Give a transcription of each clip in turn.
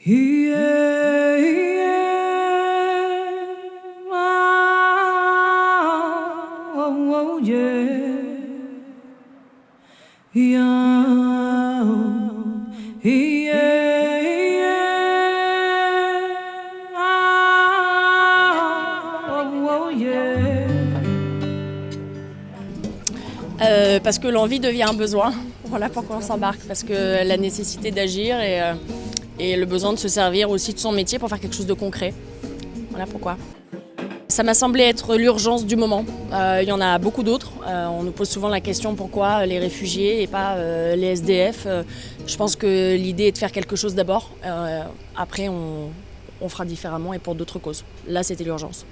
Yeah, yeah. Oh, oh, yeah. Yeah, yeah, yeah. Oh, oh, yeah. Parce que l'envie devient un besoin. Voilà pourquoi on s'embarque. Parce que la nécessité d'agir et le besoin de se servir aussi de son métier pour faire quelque chose de concret. Voilà pourquoi. Ça m'a semblé être l'urgence du moment. Il y en a beaucoup d'autres. On nous pose souvent la question pourquoi les réfugiés et pas les SDF. Je pense que l'idée est de faire quelque chose d'abord. Après, on fera différemment et pour d'autres causes. Là, c'était l'urgence.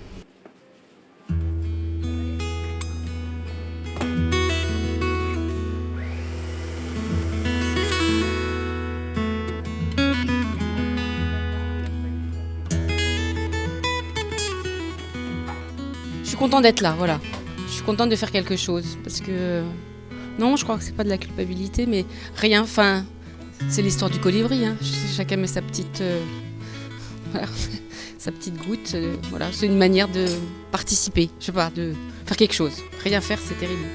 Je suis contente d'être là, voilà. Je suis contente de faire quelque chose parce que non, je crois que c'est pas de la culpabilité, mais rien. Enfin, c'est l'histoire du colibri. Hein. Chacun met sa petite, voilà, sa petite goutte. Voilà, c'est une manière de participer. Je sais pas, de faire quelque chose. Rien faire, c'est terrible.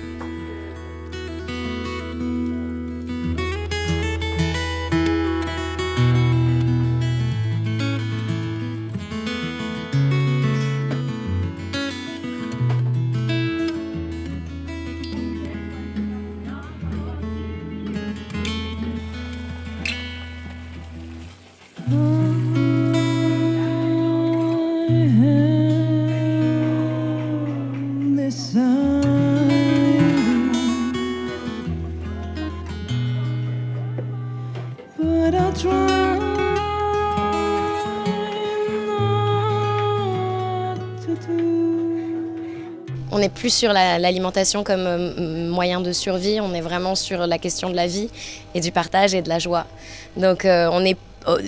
But I try not to do. On n'est plus sur l'alimentation comme moyen de survie, on est vraiment sur la question de la vie et du partage et de la joie. Donc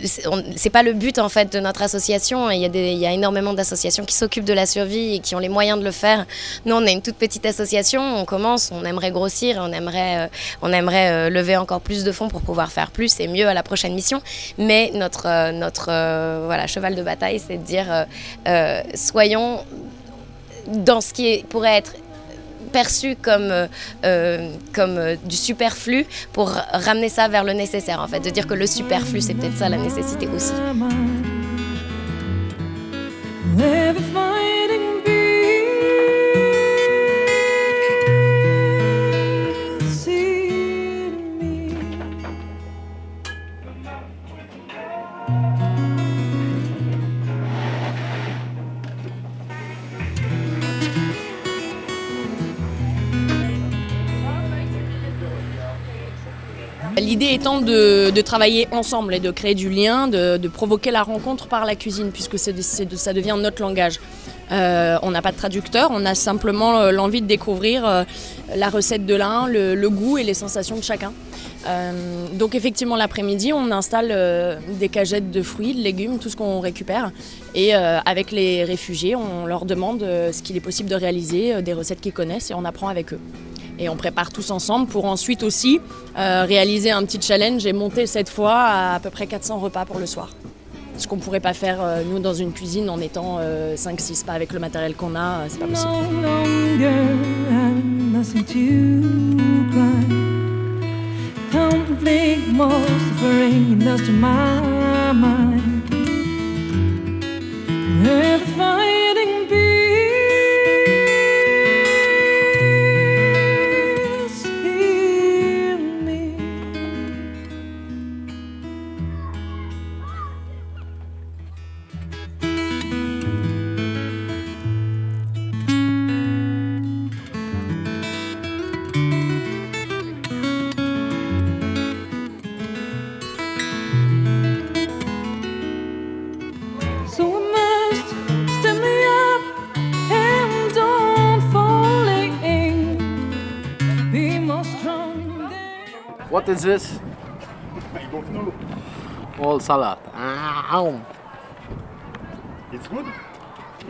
c'est pas le but en fait de notre association. Il y a énormément d'associations qui s'occupent de la survie et qui ont les moyens de le faire. Nous, on est une toute petite association, on commence, on aimerait grossir, on aimerait lever encore plus de fonds pour pouvoir faire plus et mieux à la prochaine mission. Mais notre voilà, cheval de bataille, c'est de dire soyons dans ce qui pourrait être perçu comme du superflu pour ramener ça vers le nécessaire en fait, de dire que le superflu c'est peut-être ça la nécessité aussi. L'idée étant de travailler ensemble et de créer du lien, de provoquer la rencontre par la cuisine, puisque ça devient notre langage. On n'a pas de traducteur, on a simplement l'envie de découvrir la recette de l'un, le goût et les sensations de chacun. Donc effectivement l'après-midi on installe des cagettes de fruits, de légumes, tout ce qu'on récupère et avec les réfugiés on leur demande ce qu'il est possible de réaliser, des recettes qu'ils connaissent et on apprend avec eux. Et on prépare tous ensemble pour ensuite aussi réaliser un petit challenge et monter cette fois à peu près 400 repas pour le soir. Ce qu'on ne pourrait pas faire nous dans une cuisine en étant 5-6, pas avec le matériel qu'on a, c'est pas possible. Conflict more suffering that's to my mind. We're fighting peace, heal me. So we must stand me up and don't fall in. Be more strong. What is this? I don't know. All salad. It's good.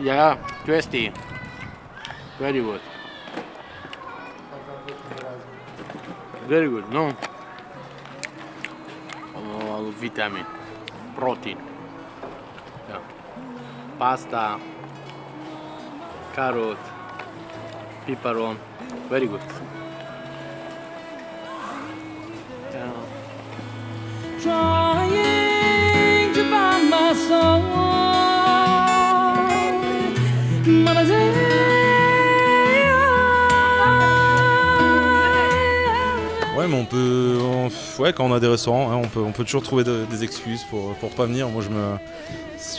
Yeah, tasty. Very good. Very good, no? All vitamin, protein. Yeah. Pasta, carrot, pepperon, very good. Yeah. Trying to find my soul. Mama said, Ouais, mais ouais, quand on a des restaurants, hein, on peut toujours trouver des excuses pour pas venir. Moi, je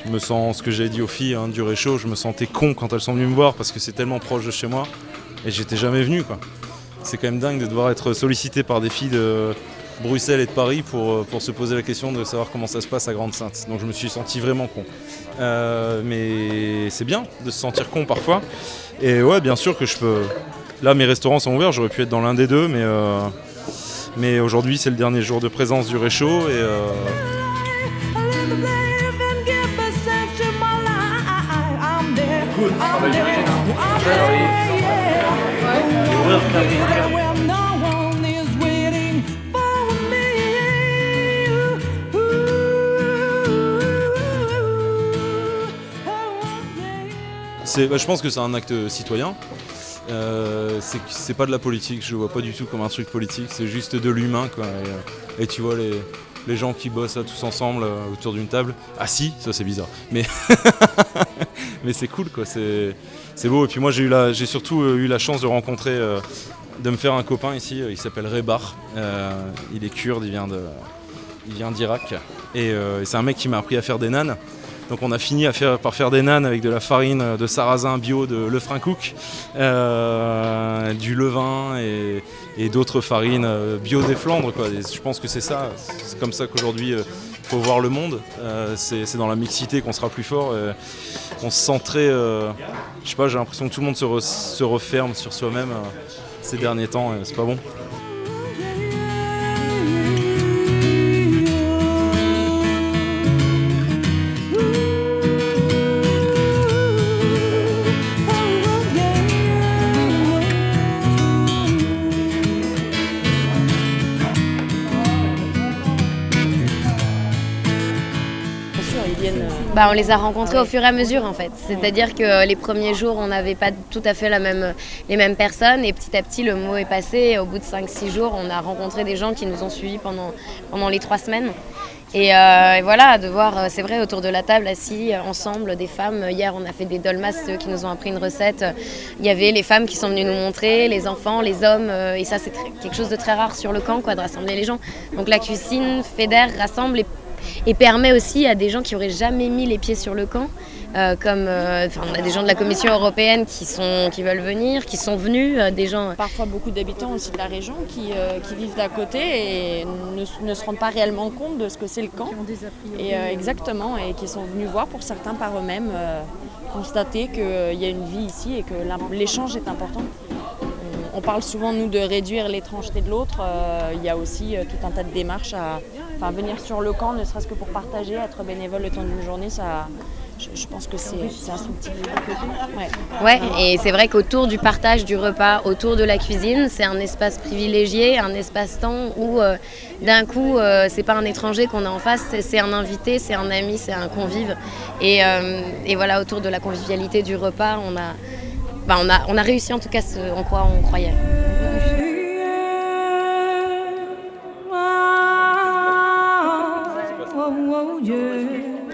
me sens, ce que j'avais dit aux filles hein, du réchaud, je me sentais con quand elles sont venues me voir parce que c'est tellement proche de chez moi et j'étais jamais venu, quoi. C'est quand même dingue de devoir être sollicité par des filles de Bruxelles et de Paris pour se poser la question de savoir comment ça se passe à Grande-Synthe. Donc je me suis senti vraiment con. Mais c'est bien de se sentir con parfois. Et ouais, bien sûr que je peux... Là, mes restaurants sont ouverts, j'aurais pu être dans l'un des deux, mais aujourd'hui, c'est le dernier jour de présence du réchaud et... je pense que c'est un acte citoyen. C'est pas de la politique, je le vois pas du tout comme un truc politique, c'est juste de l'humain, quoi. Et tu vois les gens qui bossent là, tous ensemble autour d'une table, assis, ça c'est bizarre, mais mais c'est cool, quoi. C'est beau. Et puis moi j'ai surtout eu la chance de rencontrer, de me faire un copain ici, il s'appelle Rebar, il est kurde, il vient d'Irak et c'est un mec qui m'a appris à faire des nanes. Donc on a fini par faire des nanes avec de la farine de sarrasin bio de Lefrancouc, du levain et d'autres farines bio des Flandres, quoi. Et je pense que c'est ça, c'est comme ça qu'aujourd'hui il faut voir le monde. C'est dans la mixité qu'on sera plus fort. On se sent très... je sais pas, j'ai l'impression que tout le monde se referme sur soi-même ces derniers temps, c'est pas bon. On les a rencontrés au fur et à mesure en fait. C'est-à-dire que les premiers jours, on n'avait pas tout à fait les mêmes personnes et petit à petit, le mot est passé. Et au bout de 5-6 jours, on a rencontré des gens qui nous ont suivis pendant les 3 semaines. Et voilà, de voir, c'est vrai, autour de la table, assis ensemble, des femmes. Hier, on a fait des dolmas, ceux qui nous ont appris une recette. Il y avait les femmes qui sont venues nous montrer, les enfants, les hommes. Et ça, c'est quelque chose de très rare sur le camp, quoi, de rassembler les gens. Donc la cuisine fédère, rassemble et permet aussi à des gens qui n'auraient jamais mis les pieds sur le camp, on a des gens de la Commission européenne qui veulent venir, qui sont venus, des gens... Parfois beaucoup d'habitants aussi de la région qui vivent d'à côté et ne se rendent pas réellement compte de ce que c'est le camp. Et, exactement, et qui sont venus voir pour certains par eux-mêmes, constater qu'il y a une vie ici et que l'échange est important. On parle souvent, nous, de réduire l'étrangeté de l'autre. Il y a aussi tout un tas de démarches à venir sur le camp, ne serait-ce que pour partager, être bénévole le temps d'une journée. Ça, je pense que c'est instructif. Ouais, et c'est vrai qu'autour du partage du repas, autour de la cuisine, c'est un espace privilégié, un espace-temps où d'un coup, c'est pas un étranger qu'on a en face, c'est un invité, c'est un ami, c'est un convive. Et voilà, autour de la convivialité du repas, on a réussi en tout cas en quoi on croyait.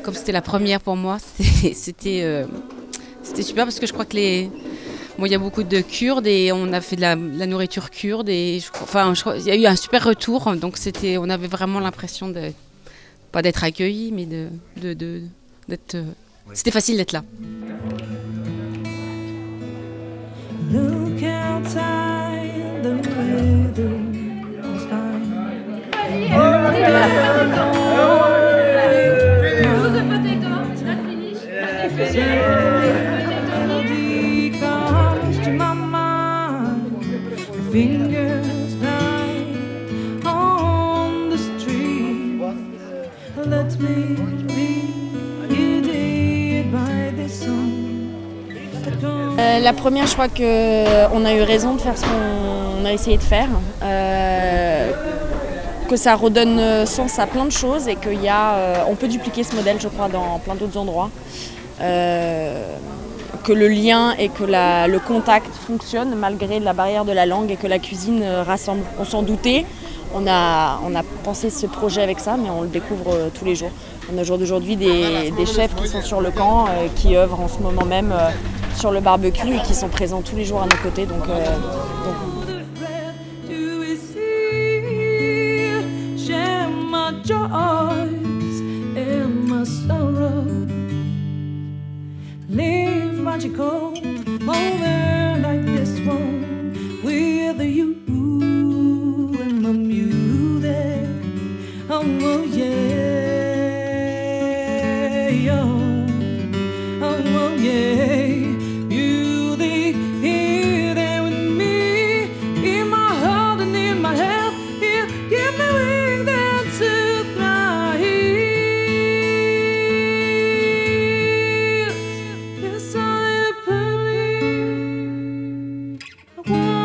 Comme c'était la première pour moi, c'était super parce que je crois que il y a beaucoup de Kurdes et on a fait de la nourriture kurde et je crois il y a eu un super retour, donc on avait vraiment l'impression pas d'être accueillis, mais d'être. C'était facile d'être là. Look outside, the weather is fine. Melody comes to my mind. Fingers tied on the street. Let me be guided by this song. La première, je crois qu'on a eu raison de faire ce qu'on a essayé de faire. que ça redonne sens à plein de choses et qu'il y a, on peut dupliquer ce modèle, je crois, dans plein d'autres endroits. Que le lien et que le contact fonctionnent malgré la barrière de la langue et que la cuisine rassemble. On s'en doutait, on a pensé ce projet avec ça, mais on le découvre tous les jours. On a au jour d'aujourd'hui des chefs qui sont sur le camp, qui œuvrent en ce moment même sur le barbecue et qui sont présents tous les jours à nos côtés. Donc Share my joys and my sorrows. Live magical moment like this one with you and the music. Oh yeah, oh yeah. You here there with me in my heart and in my head. Here, give me wings and to fly. Yes, I believe. I want